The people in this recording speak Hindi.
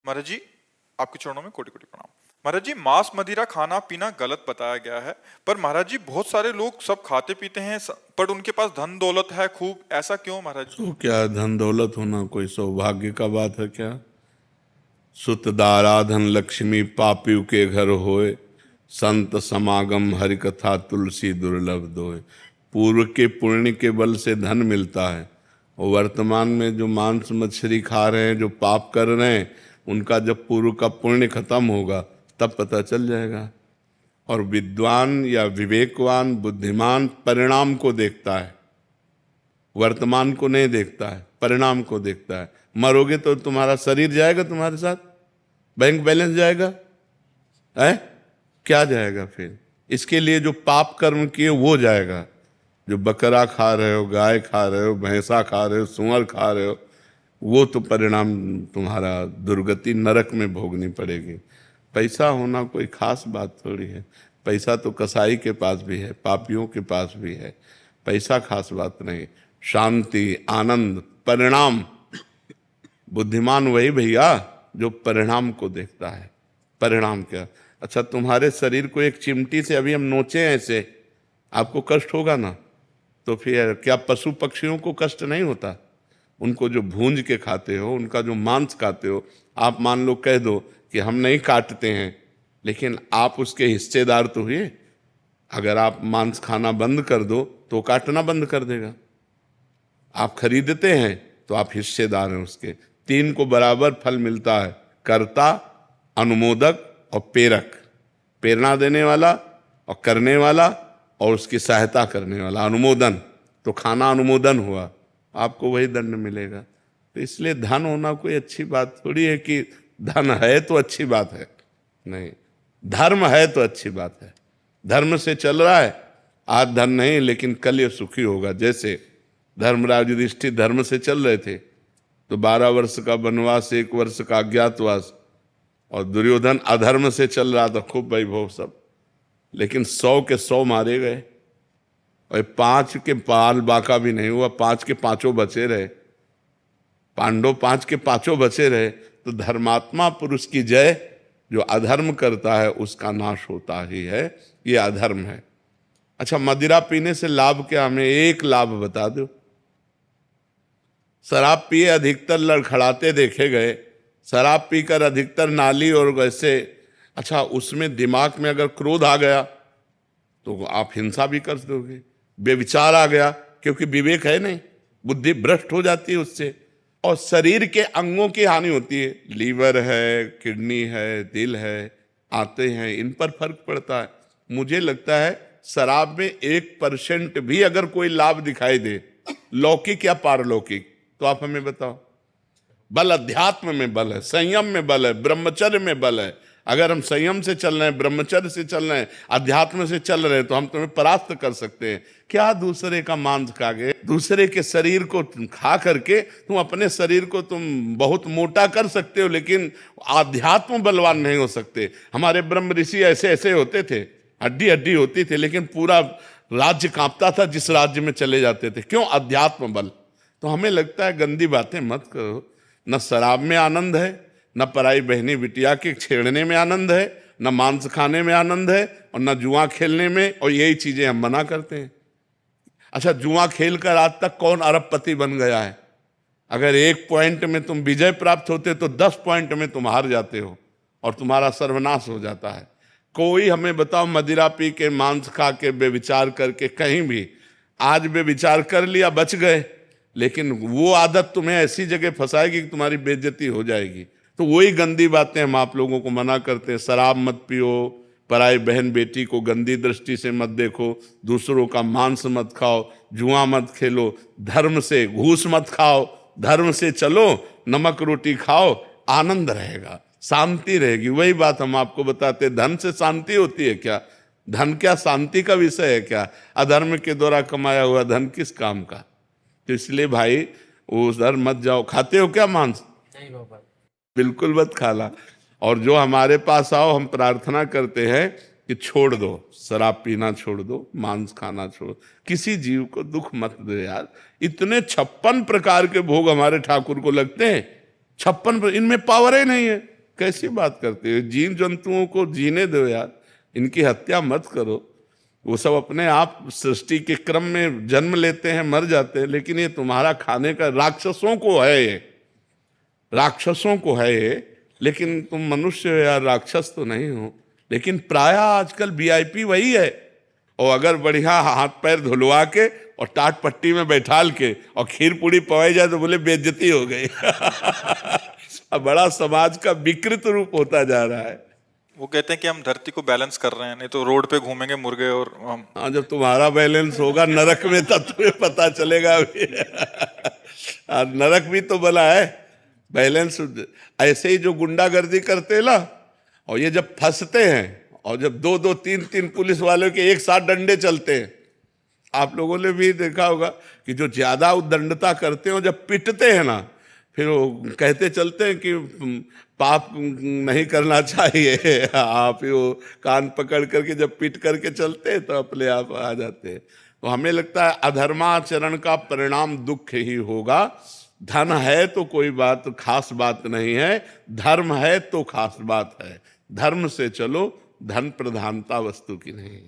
महाराज जी, आपके चरणों में कोटि कोटि प्रणाम। महाराज जी, मांस मदिरा खाना पीना गलत बताया गया है, पर महाराज जी बहुत सारे लोग सब खाते पीते हैं, पर उनके पास धन दौलत है खूब, ऐसा क्यों महाराज जी? तो क्या धन दौलत होना कोई सौभाग्य का बात है क्या? सुत दाराधन लक्ष्मी पापी के घर होए, संत समागम हरि कथा तुलसी दुर्लभ दोए। पूर्व के पुण्य के बल से धन मिलता है, और वर्तमान में जो मांस मछली खा रहे हैं, जो पाप कर रहे हैं, उनका जब पूर्व का पुण्य खत्म होगा तब पता चल जाएगा। और विद्वान या विवेकवान बुद्धिमान परिणाम को देखता है, वर्तमान को नहीं देखता है, परिणाम को देखता है। मरोगे तो तुम्हारा शरीर जाएगा, तुम्हारे साथ बैंक बैलेंस जाएगा है, क्या जाएगा फिर? इसके लिए जो पाप कर्म किए वो जाएगा। जो बकरा खा रहे हो, गाय खा रहे हो, भैंसा खा रहे हो, सुअर खा रहे हो, वो तो परिणाम तुम्हारा दुर्गति नरक में भोगनी पड़ेगी। पैसा होना कोई खास बात थोड़ी है। पैसा तो कसाई के पास भी है, पापियों के पास भी है। पैसा खास बात नहीं। शांति, आनंद, परिणाम। बुद्धिमान वही भैया जो परिणाम को देखता है। परिणाम क्या? अच्छा, तुम्हारे शरीर को एक चिमटी से अभी हम नोचे ऐसे, आपको कष्ट होगा ना? तो फिर क्या पशु पक्षियों को कष्ट नहीं होता? उनको जो भूंज के खाते हो, उनका जो मांस खाते हो, आप मान लो कह दो कि हम नहीं काटते हैं, लेकिन आप उसके हिस्सेदार तो हुए। अगर आप मांस खाना बंद कर दो तो काटना बंद कर देगा। आप खरीदते हैं तो आप हिस्सेदार हैं उसके। तीन को बराबर फल मिलता है, कर्ता, अनुमोदक और प्रेरक। प्रेरणा देने वाला और करने वाला और उसकी सहायता करने वाला, अनुमोदन। तो खाना अनुमोदन हुआ, आपको वही दंड मिलेगा। तो इसलिए धन होना कोई अच्छी बात थोड़ी है कि धन है तो अच्छी बात है, नहीं। धर्म है तो अच्छी बात है। धर्म से चल रहा है, आज धन नहीं लेकिन कल ये सुखी होगा। जैसे धर्मराज युधिष्ठिर धर्म से चल रहे थे तो 12 वर्ष का वनवास, 1 वर्ष का अज्ञातवास, और दुर्योधन अधर्म से चल रहा था, खूब वैभव सब, लेकिन 100 के 100 मारे गए और 5 के पाल बाका भी नहीं हुआ, 5 के 5 बचे रहे। पांडव 5 के 5 बचे रहे। तो धर्मात्मा पुरुष की जय, जो अधर्म करता है उसका नाश होता ही है। ये अधर्म है। अच्छा, मदिरा पीने से लाभ क्या? हमें एक लाभ बता दो। शराब पिए अधिकतर लड़खड़ाते देखे गए। शराब पीकर अधिकतर नाली और वैसे, अच्छा उसमें दिमाग में अगर क्रोध आ गया तो आप हिंसा भी कर दोगे। बेविचार आ गया, क्योंकि विवेक है नहीं, बुद्धि भ्रष्ट हो जाती है उससे। और शरीर के अंगों की हानि होती है। लीवर है, किडनी है, दिल है, आते हैं, इन पर फर्क पड़ता है। मुझे लगता है शराब में 1% भी अगर कोई लाभ दिखाई दे, लौकिक या पारलौकिक, तो आप हमें बताओ। बल अध्यात्म में बल है, संयम में बल है, ब्रह्मचर्य में बल है। अगर हम संयम से चल रहे हैं, ब्रह्मचर्य से चल रहे हैं, अध्यात्म से चल रहे हैं, तो हम तुम्हें परास्त कर सकते हैं। क्या दूसरे का मांस खा के, दूसरे के शरीर को खा करके तुम अपने शरीर को तुम बहुत मोटा कर सकते हो, लेकिन आध्यात्म बलवान नहीं हो सकते। हमारे ब्रह्म ऋषि ऐसे ऐसे होते थे, हड्डी हड्डी होती थी, लेकिन पूरा राज्य कांपता था जिस राज्य में चले जाते थे। क्यों? अध्यात्म बल। तो हमें लगता है गंदी बातें मत करो। न शराब में आनंद है, न पराई बहनी बिटिया के छेड़ने में आनंद है, न मांस खाने में आनंद है, और न जुआ खेलने में। और यही चीजें हम मना करते हैं। अच्छा, जुआ खेल कर आज तक कौन अरबपति बन गया है? अगर 1 पॉइंट में तुम विजय प्राप्त होते तो 10 पॉइंट में तुम हार जाते हो और तुम्हारा सर्वनाश हो जाता है। कोई हमें बताओ, मदिरा पी के, मांस खा के, बेविचार करके, कहीं भी आज बेविचार कर लिया, बच गए, लेकिन वो आदत तुम्हें ऐसी जगह फंसाएगी कि तुम्हारी बेइज्जती हो जाएगी। तो वही गंदी बातें हम आप लोगों को मना करते हैं। शराब मत पियो, पराई बहन बेटी को गंदी दृष्टि से मत देखो, दूसरों का मांस मत खाओ, जुआ मत खेलो, धर्म से घूस मत खाओ, धर्म से चलो, नमक रोटी खाओ, आनंद रहेगा, शांति रहेगी। वही बात हम आपको बताते। धन से शांति होती है क्या? धन क्या शांति का विषय है क्या? अधर्म के द्वारा कमाया हुआ धन किस काम का? तो इसलिए भाई उधर मत जाओ। खाते हो क्या मांस? नहीं बाबा, बिल्कुल मत खाला। और जो हमारे पास आओ, हम प्रार्थना करते हैं कि छोड़ दो, शराब पीना छोड़ दो, मांस खाना छोड़ो, किसी जीव को दुख मत दो यार। इतने 56 प्रकार के भोग हमारे ठाकुर को लगते हैं, 56, इनमें पावर ही नहीं है। कैसी बात करते हो? जीव जंतुओं को जीने दो यार, इनकी हत्या मत करो। वो सब अपने आप सृष्टि के क्रम में जन्म लेते हैं, मर जाते हैं, लेकिन ये तुम्हारा खाने का, राक्षसों को है ये, राक्षसों को है ये, लेकिन तुम मनुष्य हो यार, राक्षस तो नहीं हो। लेकिन प्रायः आजकल वीआईपी वही है, और अगर बढ़िया हाथ पैर धुलवा के और टाट पट्टी में बैठाल के और खीर पूड़ी पवाई जाए तो बोले बेइज्जती हो गई। अब बड़ा समाज का विकृत रूप होता जा रहा है। वो कहते हैं कि हम धरती को बैलेंस कर रहे हैं, नहीं तो रोड पे घूमेंगे मुर्गे और हम। हाँ, जब तुम्हारा बैलेंस होगा नरक में तब तुम्हें पता चलेगा भी। नरक भी तो बना है बैलेंस। ऐसे ही जो गुंडागर्दी करते ना, और ये जब फंसते हैं, और जब दो दो तीन तीन पुलिस वालों के एक साथ डंडे चलते हैं, आप लोगों ने भी देखा होगा कि जो ज्यादा उद्दंडता करते हैं, जब पिटते हैं ना, फिर वो कहते चलते हैं कि पाप नहीं करना चाहिए। आप ही वो कान पकड़ करके जब पीट करके चलते हैं तो अपने आप आ जाते हैं। तो हमें लगता है अधर्माचरण का परिणाम दुख ही होगा। धन है तो कोई बात खास बात नहीं है, धर्म है तो खास बात है। धर्म से चलो, धन प्रधानता वस्तु की नहीं।